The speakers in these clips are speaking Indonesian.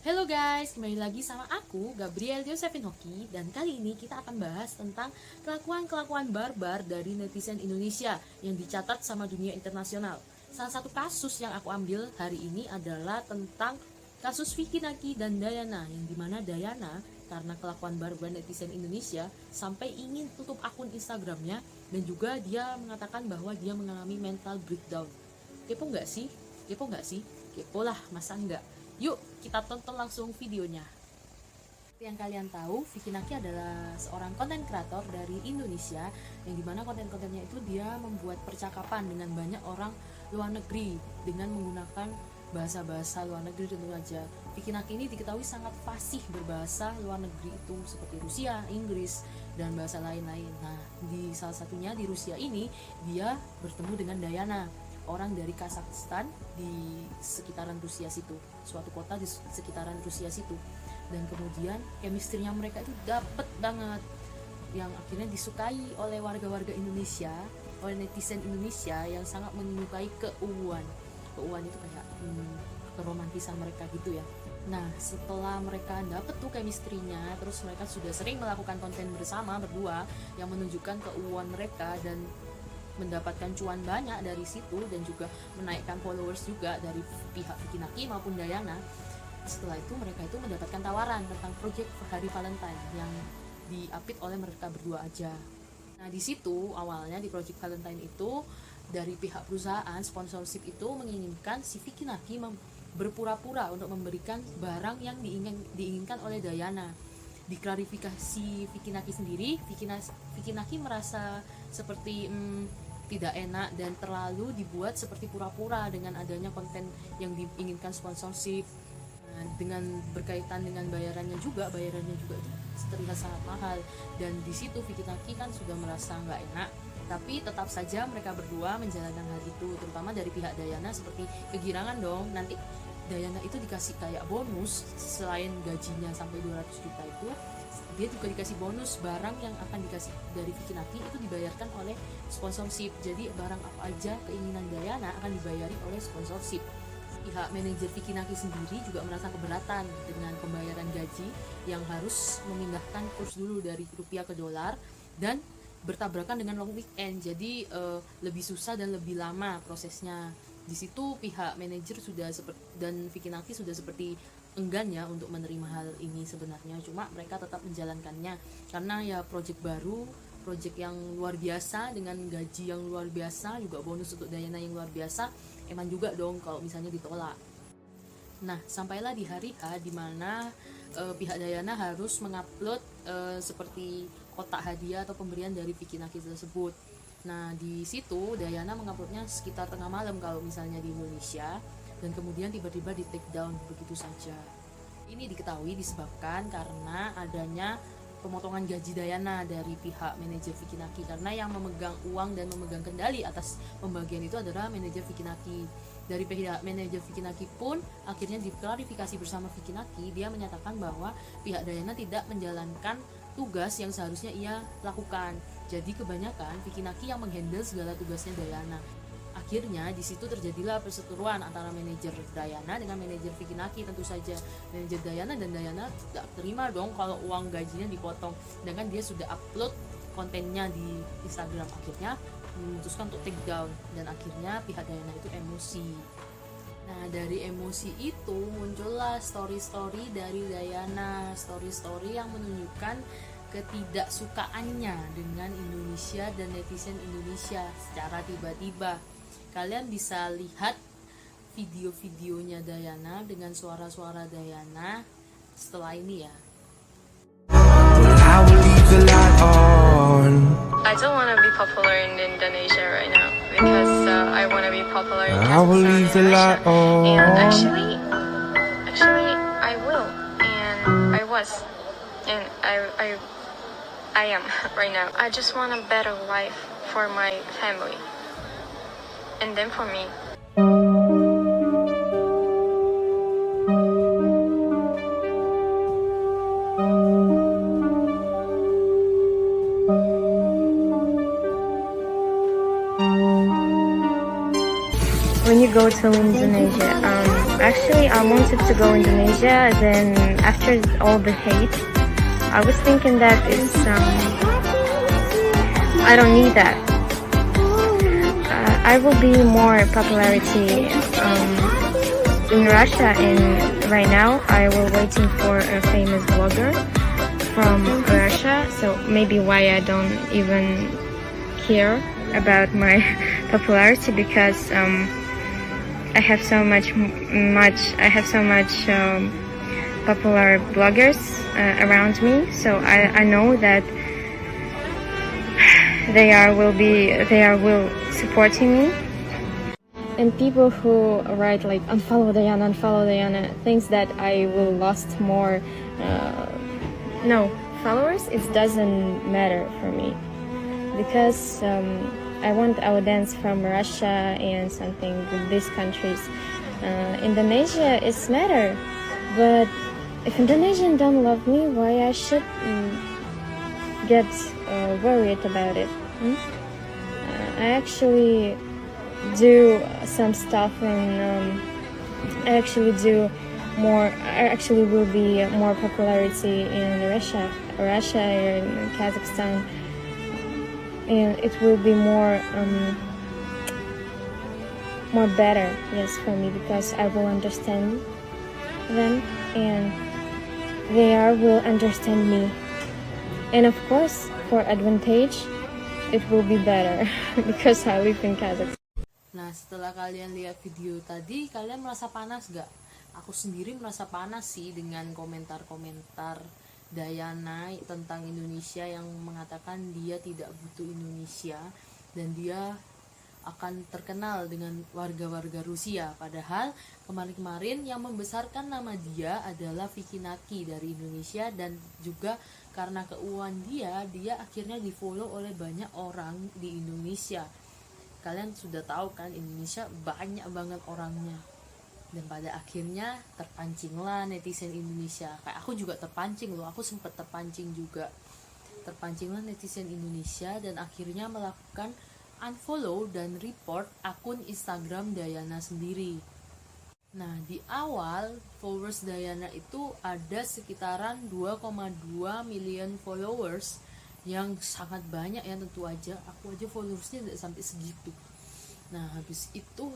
Halo guys, kembali lagi sama aku, Gabriel Josephine Hoki. Dan kali ini kita akan bahas tentang kelakuan-kelakuan barbar dari netizen Indonesia yang dicatat sama dunia internasional. Salah satu kasus yang aku ambil hari ini adalah tentang kasus Vicky Naki dan Dayana, yang dimana Dayana karena kelakuan barbar netizen Indonesia sampai ingin tutup akun Instagramnya, dan juga dia mengatakan bahwa dia mengalami mental breakdown. Kepo nggak sih? Kepo nggak sih? Kepo lah, masa enggak? Yuk kita tonton langsung videonya. Seperti yang kalian tahu, Vicky Naki adalah seorang konten kreator dari Indonesia, yang dimana konten-kontennya itu dia membuat percakapan dengan banyak orang luar negeri dengan menggunakan bahasa-bahasa luar negeri tentu saja. Vicky Naki ini diketahui sangat fasih berbahasa luar negeri itu seperti Rusia, Inggris, dan bahasa lain-lain. Nah, di salah satunya di Rusia ini dia bertemu dengan Dayana, orang dari Kazakhstan di sekitaran Rusia situ, suatu kota di sekitaran Rusia situ. Dan kemudian chemistry-nya mereka itu dapet banget, yang akhirnya disukai oleh warga-warga Indonesia, oleh netizen Indonesia yang sangat menyukai keuuan itu kayak keromantisan mereka gitu ya. Nah, setelah mereka dapet tuh chemistry-nya, terus mereka sudah sering melakukan konten bersama berdua yang menunjukkan keuuan mereka dan mendapatkan cuan banyak dari situ, dan juga menaikkan followers juga dari pihak Vicky Naki maupun Dayana. Setelah itu mereka itu mendapatkan tawaran tentang proyek hari Valentine yang diapit oleh mereka berdua aja. Nah, di situ awalnya di proyek Valentine itu dari pihak perusahaan sponsorship itu menginginkan si Vicky Naki berpura-pura untuk memberikan barang yang diinginkan oleh Dayana. Diklarifikasi Vicky Naki sendiri, Vicky Naki merasa seperti tidak enak dan terlalu dibuat seperti pura-pura dengan adanya konten yang diinginkan sponsorship. Nah, dengan berkaitan dengan bayarannya juga itu terlihat sangat mahal, dan di situ Vicky Naki kan sudah merasa nggak enak, tapi tetap saja mereka berdua menjalankan hal itu, terutama dari pihak Dayana seperti kegirangan dong. Nanti Dayana itu dikasih kayak bonus, selain gajinya sampai 200 juta itu, dia juga dikasih bonus barang yang akan dikasih dari Vicky Naki itu dibayarkan oleh sponsorship. Jadi barang apa aja keinginan Dayana akan dibayari oleh sponsorship. Pihak manajer Vicky Naki sendiri juga merasa keberatan dengan pembayaran gaji yang harus memindahkan kurs dulu dari rupiah ke dolar, dan bertabrakan dengan long weekend. Jadi lebih susah dan lebih lama prosesnya. Di situ pihak manajer dan Vicky Naki sudah seperti enggan ya untuk menerima hal ini sebenarnya, cuma mereka tetap menjalankannya karena ya proyek baru, proyek yang luar biasa dengan gaji yang luar biasa, juga bonus untuk Dayana yang luar biasa. Emang juga dong kalau misalnya ditolak. Nah, sampailah di hari H di mana pihak Dayana harus mengupload seperti kotak hadiah atau pemberian dari Vicky Naki tersebut. Nah, di situ Dayana menguploadnya sekitar tengah malam kalau misalnya di Indonesia, dan kemudian tiba-tiba di take down begitu saja. Ini diketahui disebabkan karena adanya pemotongan gaji Dayana dari pihak manajer Vicky Naki, karena yang memegang uang dan memegang kendali atas pembagian itu adalah manajer Vicky Naki. Dari pihak manajer Vicky Naki pun akhirnya diklarifikasi bersama Vicky Naki, dia menyatakan bahwa pihak Dayana tidak menjalankan tugas yang seharusnya ia lakukan. Jadi kebanyakan Vicky Naki yang menghandle segala tugasnya Dayana. Akhirnya di situ terjadilah perseteruan antara manajer Dayana dengan manajer Vicky Naki. Tentu saja manajer Dayana dan Dayana tidak terima dong kalau uang gajinya dipotong, sedangkan dia sudah upload kontennya di Instagram. Akhirnya memutuskan untuk take down, dan akhirnya pihak Dayana itu emosi. Nah, dari emosi itu muncullah story-story dari Dayana, story-story yang menunjukkan ketidaksukaannya dengan Indonesia dan netizen Indonesia secara tiba-tiba. Kalian bisa lihat video-videonya Dayana dengan suara-suara Dayana setelah ini ya. I don't want to be popular in Indonesia right now because I want to be popular in I will Kazakhstan leave and the light Russia. on. And actually, I will, and I was, and I am right now. I just want a better life for my family, and then for me. when you go to Indonesia? Actually, I wanted to go Indonesia. Then after all the hate, I was thinking that I don't need that. I will be more popularity in Russia, and right now I will waiting for a famous blogger from Russia. So maybe why I don't even care about my popularity, because I have so much popular bloggers around me. So I know that they will supporting me. And people who write like unfollow Diana thinks that I will lost more followers. It doesn't matter for me, because I want our dance from Russia and something with these countries. Indonesia is matter, but if Indonesian don't love me, why I should get worried about it? I actually do some stuff, and I actually will be more popularity in Russia and Kazakhstan, and it will be more better, yes, for me, because I will understand them and they will understand me, and of course for advantage it will be better because I live in Kazakhstan. Nah, setelah kalian lihat video tadi, kalian merasa panas gak? Aku sendiri merasa panas sih dengan komentar-komentar Diana tentang Indonesia yang mengatakan dia tidak butuh Indonesia dan dia akan terkenal dengan warga-warga Rusia. Padahal kemarin-kemarin yang membesarkan nama dia adalah Vicky Naki dari Indonesia, dan juga karena keuangan dia akhirnya di-follow oleh banyak orang di Indonesia. Kalian sudah tahu kan, Indonesia banyak banget orangnya, dan pada akhirnya terpancinglah netizen Indonesia. Kayak aku juga terpancing loh, aku sempat terpancinglah netizen Indonesia, dan akhirnya melakukan unfollow dan report akun Instagram Diana sendiri. Nah, di awal followers Diana itu ada sekitaran 2,2 million followers, yang sangat banyak ya, tentu aja. Aku aja followersnya tidak sampai segitu. Nah, habis itu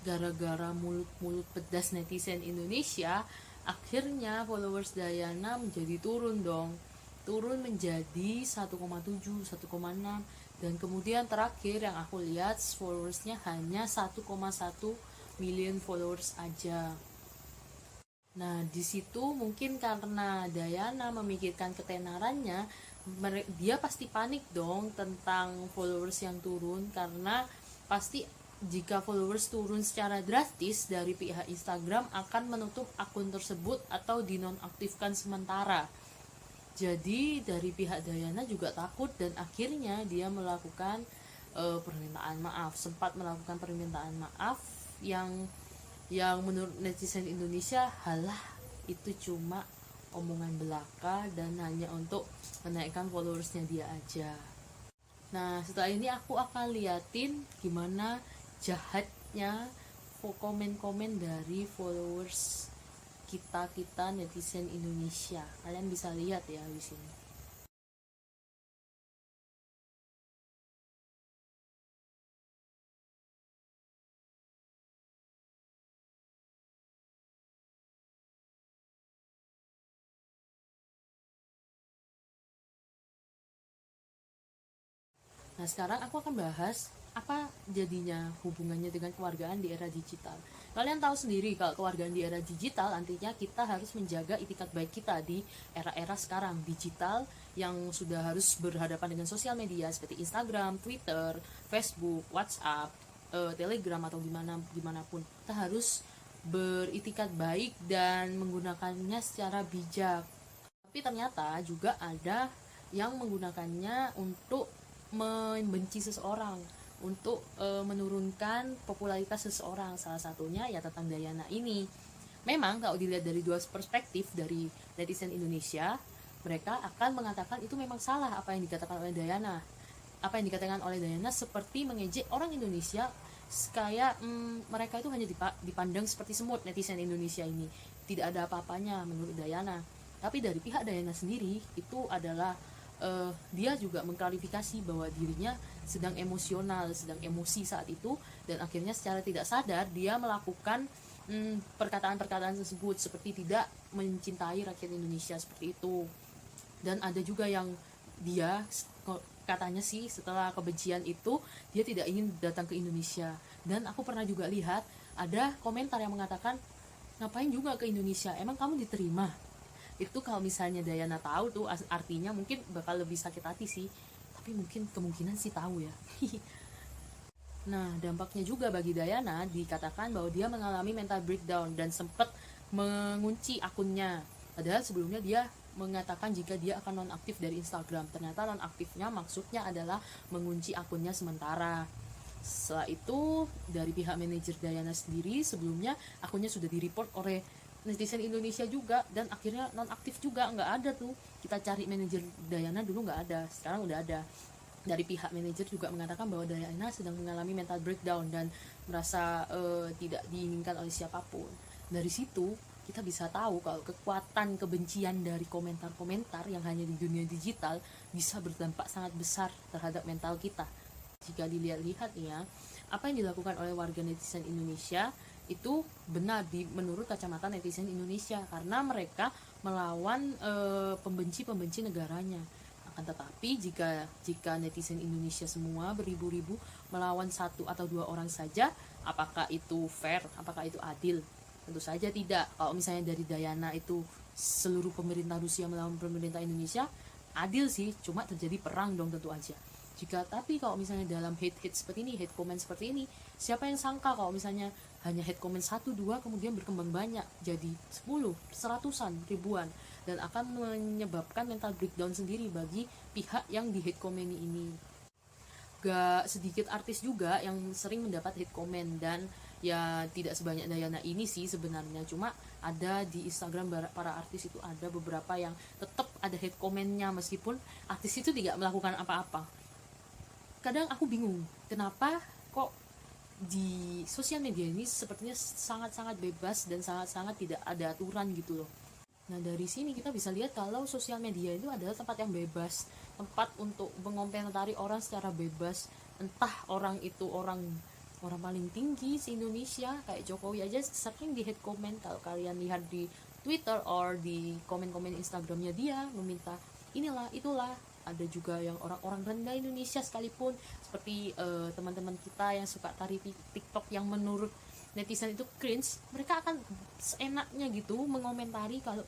gara-gara mulut-mulut pedas netizen Indonesia, akhirnya followers Diana menjadi turun menjadi 1,7, 1,6, dan kemudian terakhir yang aku lihat followersnya hanya 1,1 million followers aja. Nah, di situ mungkin karena Diana memikirkan ketenarannya, dia pasti panik dong tentang followers yang turun, karena pasti jika followers turun secara drastis dari pihak Instagram akan menutup akun tersebut atau dinonaktifkan sementara. Jadi dari pihak Diana juga takut, dan akhirnya dia melakukan sempat melakukan permintaan maaf yang menurut netizen Indonesia, halah, itu cuma omongan belaka dan hanya untuk menaikkan followersnya dia aja. Nah, setelah ini aku akan liatin gimana jahatnya komen-komen dari followers kita netizen Indonesia. Kalian bisa lihat ya di sini. Nah, sekarang aku akan bahas apa jadinya hubungannya dengan kewargaan di era digital. Kalian tahu sendiri kalau kewargaan di era digital artinya kita harus menjaga itikat baik kita di era-era sekarang digital yang sudah harus berhadapan dengan sosial media seperti Instagram, Twitter, Facebook, WhatsApp, Telegram atau dimanapun. Kita harus beritikat baik dan menggunakannya secara bijak. Tapi ternyata juga ada yang menggunakannya untuk membenci seseorang, untuk menurunkan popularitas seseorang. Salah satunya ya tentang Diana ini. Memang kalau dilihat dari dua perspektif dari netizen Indonesia, mereka akan mengatakan itu memang salah apa yang dikatakan oleh Diana. Apa yang dikatakan oleh Diana seperti mengejek orang Indonesia kayak mereka itu hanya dipandang seperti semut netizen Indonesia ini, tidak ada apa-apanya menurut Dayana. Tapi dari pihak Dayana sendiri itu adalah dia juga mengklarifikasi bahwa dirinya sedang emosional, sedang emosi saat itu, dan akhirnya secara tidak sadar dia melakukan perkataan-perkataan tersebut seperti tidak mencintai rakyat Indonesia seperti itu. Dan ada juga yang dia katanya sih setelah kebencian itu dia tidak ingin datang ke Indonesia. Dan aku pernah juga lihat ada komentar yang mengatakan, ngapain juga ke Indonesia, emang kamu diterima? Itu kalau misalnya Dayana tahu tuh artinya mungkin bakal lebih sakit hati sih, tapi mungkin kemungkinan sih tahu ya. Nah, dampaknya juga bagi Dayana dikatakan bahwa dia mengalami mental breakdown dan sempat mengunci akunnya. Padahal sebelumnya dia mengatakan jika dia akan nonaktif dari Instagram. Ternyata nonaktifnya maksudnya adalah mengunci akunnya sementara. Setelah itu dari pihak manajer Dayana sendiri, sebelumnya akunnya sudah direport oleh netizen Indonesia juga, dan akhirnya nonaktif juga, nggak ada tuh. Kita cari manajer Dayana dulu nggak ada, sekarang udah ada. Dari pihak manajer juga mengatakan bahwa Dayana sedang mengalami mental breakdown dan merasa tidak diinginkan oleh siapapun. Dari situ kita bisa tahu kalau kekuatan kebencian dari komentar-komentar yang hanya di dunia digital bisa berdampak sangat besar terhadap mental kita. Jika dilihat-lihat ya, apa yang dilakukan oleh warga netizen Indonesia itu benar menurut kacamata netizen Indonesia, karena mereka melawan pembenci-pembenci negaranya. Akan tetapi jika netizen Indonesia semua beribu-ribu melawan satu atau dua orang saja, apakah itu fair? Apakah itu adil? Tentu saja tidak. Kalau misalnya dari Dayana itu seluruh pemerintah Rusia melawan pemerintah Indonesia, adil sih, cuma terjadi perang dong tentu aja. Tapi kalau misalnya dalam hate seperti ini, hate comment seperti ini, siapa yang sangka kalau misalnya hanya hate comment 1-2 kemudian berkembang banyak jadi 10, 100-an, ribuan, dan akan menyebabkan mental breakdown sendiri bagi pihak yang di hate comment ini. Gak sedikit artis juga yang sering mendapat hate comment, dan ya tidak sebanyak Dayana ini sih sebenarnya, cuma ada di Instagram para artis itu ada beberapa yang tetap ada hate commentnya meskipun artis itu tidak melakukan apa-apa. Kadang aku bingung kenapa kok di sosial media ini sepertinya sangat-sangat bebas dan sangat-sangat tidak ada aturan gitu loh. Nah, dari sini kita bisa lihat kalau sosial media itu adalah tempat yang bebas, tempat untuk mengomentari orang secara bebas. Entah orang itu orang paling tinggi di Indonesia kayak Jokowi aja sering di hate comment. Kalau kalian lihat di Twitter or di komen-komen Instagramnya dia meminta inilah itulah. Ada juga yang orang-orang rendah Indonesia sekalipun, seperti teman-teman kita yang suka tari TikTok yang menurut netizen itu cringe, mereka akan seenaknya gitu mengomentari kalau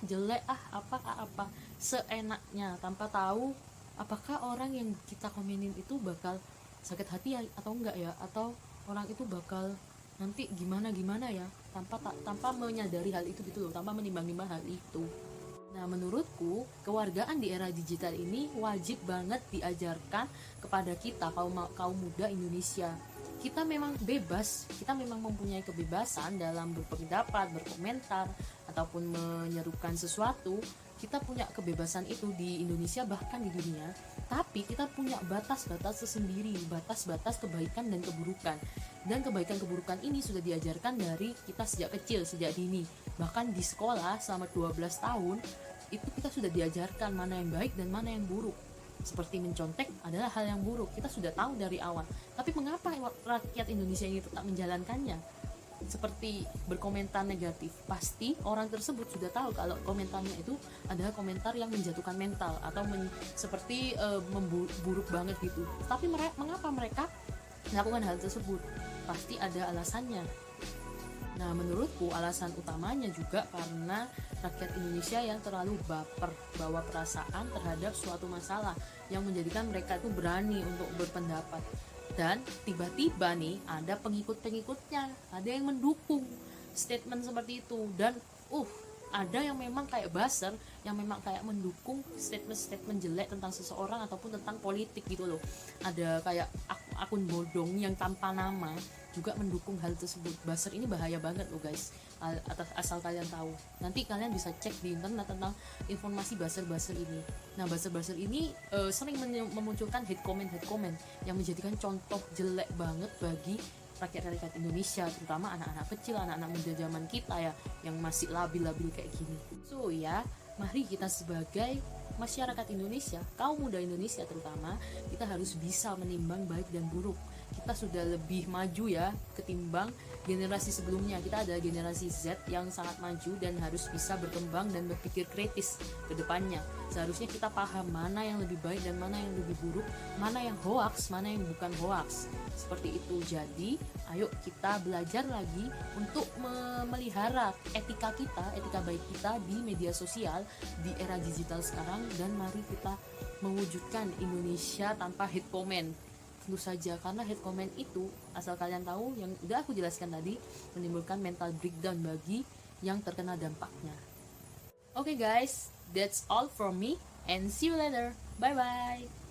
jelek apa seenaknya, tanpa tahu apakah orang yang kita komenin itu bakal sakit hati atau enggak ya, atau orang itu bakal nanti gimana ya, tanpa menyadari hal itu gitu loh, tanpa menimbang-nimbang hal itu. Nah, menurutku kewargaan di era digital ini wajib banget diajarkan kepada kita kaum muda Indonesia. Kita memang bebas, kita memang mempunyai kebebasan dalam berpendapat, berkomentar, ataupun menyerukan sesuatu. Kita punya kebebasan itu di Indonesia, bahkan di dunia. Tapi kita punya batas-batas tersendiri, batas-batas kebaikan dan keburukan. Dan kebaikan keburukan ini sudah diajarkan dari kita sejak kecil, sejak dini. Bahkan di sekolah selama 12 tahun, itu kita sudah diajarkan mana yang baik dan mana yang buruk. Seperti mencontek adalah hal yang buruk, kita sudah tahu dari awal. Tapi mengapa rakyat Indonesia ini tetap menjalankannya? Seperti berkomentar negatif, pasti orang tersebut sudah tahu kalau komentarnya itu adalah komentar yang menjatuhkan mental atau seperti buruk banget gitu. Tapi mengapa mereka melakukan hal tersebut? Pasti ada alasannya. Nah, menurutku alasan utamanya juga karena rakyat Indonesia yang terlalu bawa perasaan terhadap suatu masalah yang menjadikan mereka itu berani untuk berpendapat. Dan tiba-tiba nih ada pengikut-pengikutnya, ada yang mendukung statement seperti itu, dan ada yang memang kayak buzzer, yang memang kayak mendukung statement jelek tentang seseorang ataupun tentang politik gitu loh. Ada kayak akun bodong yang tanpa nama juga mendukung hal tersebut. Buzzer ini bahaya banget loh guys, asal kalian tahu. Nanti kalian bisa cek di internet tentang informasi buzzer ini. Nah, buzzer ini sering memunculkan hate comment yang menjadikan contoh jelek banget bagi rakyat-rakyat Indonesia, terutama anak-anak kecil, anak-anak muda zaman kita ya, yang masih labil-labil kayak gini. So ya, mari kita sebagai masyarakat Indonesia, kaum muda Indonesia terutama, kita harus bisa menimbang baik dan buruk. Kita sudah lebih maju ya ketimbang generasi sebelumnya. Kita ada generasi Z yang sangat maju dan harus bisa berkembang dan berpikir kritis ke depannya. Seharusnya kita paham mana yang lebih baik dan mana yang lebih buruk, mana yang hoax, mana yang bukan hoax. Seperti itu. Jadi, ayo kita belajar lagi untuk memelihara etika baik kita di media sosial di era digital sekarang, dan mari kita mewujudkan Indonesia tanpa hate comment. Tentu saja, karena hate comment itu, asal kalian tahu, yang udah aku jelaskan tadi, menimbulkan mental breakdown bagi yang terkena dampaknya. Okay guys, that's all from me, and see you later. Bye bye.